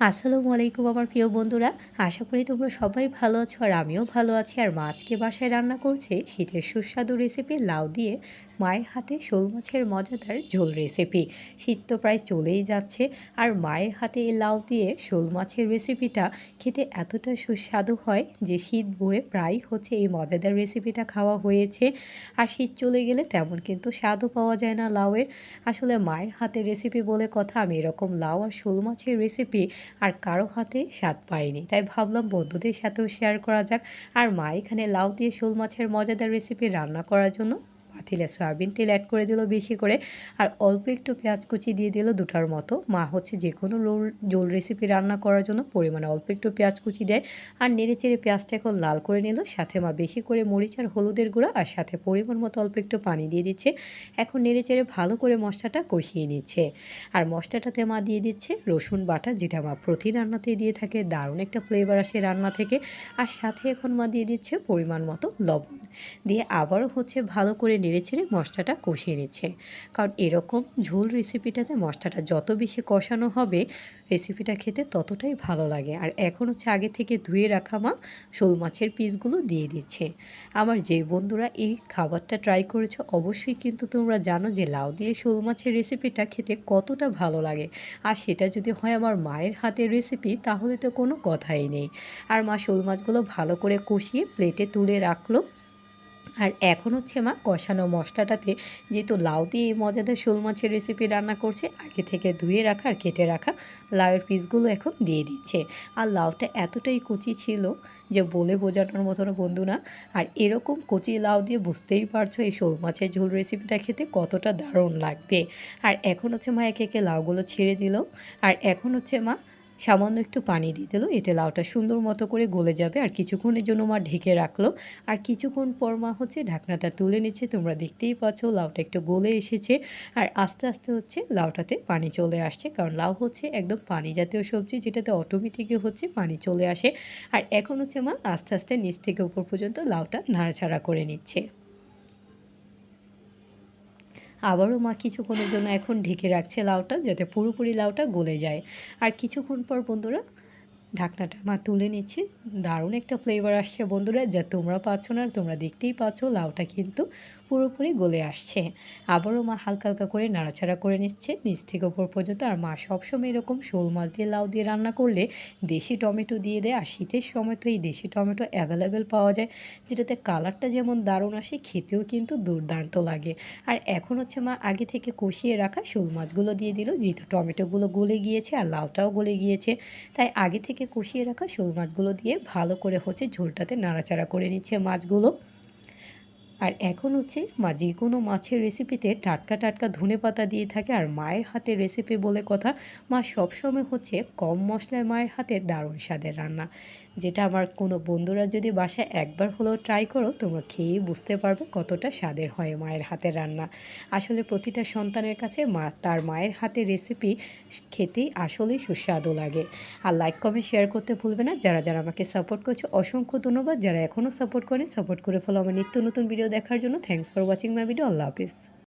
আসসালামু আলাইকুম আমার প্রিয় বন্ধুরা। আশা করি তোমরা সবাই ভালো আছো আর আমিও ভালো আছি। আর মা আজকে বাসায় রান্না করছে শীতের সুস্বাদু রেসিপি লাউ দিয়ে মায়ের হাতে শোল মাছের মজাদার ঝোল রেসিপি। শীত তো প্রায় চলেই যাচ্ছে আর মায়ের হাতে এই লাউ দিয়ে শোল মাছের রেসিপিটা খেতে এতটা সুস্বাদু হয় যে শীত ভরে প্রায় হচ্ছে এই মজাদার রেসিপিটা খাওয়া হয়েছে। আর শীত চলে গেলে তেমন কিন্তু স্বাদও পাওয়া যায় না লাউয়ের। আসলে মায়ের হাতের রেসিপি বলে কথা, আমি এরকম লাউ আর শোল মাছের রেসিপি আর কারো হাতে স্বাদ পাইনি। তাই ভাবলাম বন্ধুদের সাথেও শেয়ার করা যাক। আর মা এখানে লাউ দিয়ে শোল মাছের মজাদার রেসিপি রান্না করার জন্য পাতিলে সয়াবিন তেল অ্যাড করে দিল বেশি করে, আর অল্প একটু পেঁয়াজ কুচি দিয়ে দিল দুটার মতো। মা হচ্ছে যে কোনো ঝোল রেসিপি রান্না করার জন্য পরিমাণে অল্প একটু পেঁয়াজ কুচি দেয় আর নেড়েচেড়ে পেঁয়াজটা এখন লাল করে নিল। সাথে মা বেশি করে মরিচ আর হলুদের গুঁড়া আর সাথে পরিমাণ মতো অল্প একটু পানি দিয়ে দিচ্ছে। এখন নেড়েচেড়ে ভালো করে মশলাটা কষিয়ে নিচ্ছে। আর মশলাটাতে মা দিয়ে দিচ্ছে রসুন বাটা, যেটা মা প্রতি রান্নাতেই দিয়ে থাকে, দারুণ একটা ফ্লেভার আসে রান্না থেকে। আর সাথে এখন মা দিয়ে দিচ্ছে পরিমাণ মতো লবণ, দিয়ে আবারও হচ্ছে ভালো করে নেড়েচেড়ে মশলাটা কষিয়ে নিচ্ছে। কারণ এরকম ঝোল রেসিপিটাতে মশলাটা যত বেশি কষানো হবে রেসিপিটা খেতে ততটাই ভালো লাগে। আর এখন হচ্ছে আগে থেকে ধুয়ে রাখা মা শোল মাছের পিসগুলো দিয়ে দিচ্ছে। আমার যে বন্ধুরা এই খাবারটা ট্রাই করেছো অবশ্যই কিন্তু তোমরা জানো যে লাউ দিয়ে শোল মাছের রেসিপিটা খেতে কতটা ভালো লাগে। আর সেটা যদি হয় আমার মায়ের হাতের রেসিপি তাহলে তো কোনো কথাই নেই। আর মা শোল মাছগুলো ভালো করে কষিয়ে প্লেটে তুলে রাখলো। আর এখন হচ্ছে মা কষানো মশলাটাতে, যেহেতু লাউ দিয়ে এই মজাদার শোল মাছের রেসিপি রান্না করছে, আগে থেকে ধুয়ে রাখা আর কেটে রাখা লাউয়ের পিসগুলো এখন দিয়ে দিচ্ছে। আর লাউটা এতটাই কচি ছিল যে বলে বোঝানোর মতন বন্ধু না। আর এরকম কচি লাউ দিয়ে বুঝতেই পারছো এই শোল মাছের ঝোল রেসিপিটা খেতে কতটা দারুণ লাগবে। আর এখন হচ্ছে মা একে একে লাউগুলো ছেড়ে দিল। আর এখন হচ্ছে মা সামান্য একটু পানি দিয়ে দিল, এতে লাউটা সুন্দর মতো করে গলে যাবে। আর কিছুক্ষণের জন্য মা ঢেকে রাখলো। আর কিছুক্ষণ পর মা হচ্ছে ঢাকনাটা তুলে নিচ্ছে। তোমরা দেখতেই পাচ্ছ লাউটা একটু গলে এসেছে। আর আস্তে আস্তে হচ্ছে লাউটাতে পানি চলে আসছে, কারণ লাউ হচ্ছে একদম পানি জাতীয় সবজি, যেটাতে অটোমেটিকই হচ্ছে পানি চলে আসে। আর এখন হচ্ছে মা আস্তে আস্তে নিচ থেকে উপর পর্যন্ত লাউটা নাড়াচাড়া করে নিচ্ছে। আবারও মা কিছুক্ষণের জন্য এখন ঢেকে রাখছে লাউটা, যাতে পুরোপুরি লাউটা গলে যায়। আর কিছুক্ষণ পর বন্ধুরা ঢাকনাটা মা তুলে নিচ্ছে। দারুণ একটা ফ্লেভার আসছে বন্ধুরা, যা তোমরা পাচ্ছ না। আর তোমরা দেখতেই পাচ্ছ লাউটা কিন্তু পুরোপুরি গলে আসছে। আবারও মা হালকা হালকা করে নাড়াচাড়া করে নিচ্ছে নিচ থেকে ওপর পর্যন্ত। আর মা সবসময় এরকম শোল মাছ দিয়ে লাউ দিয়ে রান্না করলে দেশি টমেটো দিয়ে দেয়। আর শীতের সময় তো এই দেশি টমেটো অ্যাভেলেবেল পাওয়া যায়, যেটাতে কালারটা যেমন দারুণ আসে, খেতেও কিন্তু দুর্দান্ত লাগে। আর এখন হচ্ছে মা আগে থেকে কষিয়ে রাখা শোল মাছগুলো দিয়ে দিল, যেহেতু টমেটোগুলো গলে গিয়েছে আর লাউটাও গলে গিয়েছে। তাই আগে থেকে কষিয়ে রাখা শোল মাছগুলো দিয়ে ভালো করে হচ্ছে ঝোলটাতে নাড়াচাড়া করে নিচ্ছে মাছগুলো। আর এখন হচ্ছে মা যে কোনো মাছের রেসিপিতে টাটকা টাটকা ধনেপাতা দিয়ে থাকে। আর মায়ের হাতের রেসিপি বলে কথা, মা সবসময় হচ্ছে কম মশলায় মায়ের হাতে দারুণ স্বাদের রান্না, যেটা আমার কোনো বন্ধুরা যদি বাসায় একবার হলেও ট্রাই করো তোমরা খেয়েই বুঝতে পারবে কতটা স্বাদের হয় মায়ের হাতের রান্না। আসলে প্রতিটা সন্তানের কাছে মা তার মায়ের হাতের রেসিপি খেতেই আসলেই সুস্বাদু লাগে। আর লাইক কমেন্ট শেয়ার করতে ভুলবে না। যারা যারা আমাকে সাপোর্ট করছে অসংখ্য ধন্যবাদ। যারা এখনও সাপোর্ট করে ফলো আমার নিত্য নতুন ভিডিও দেখার জন্য। Thanks for watching my video. Allah Hafiz.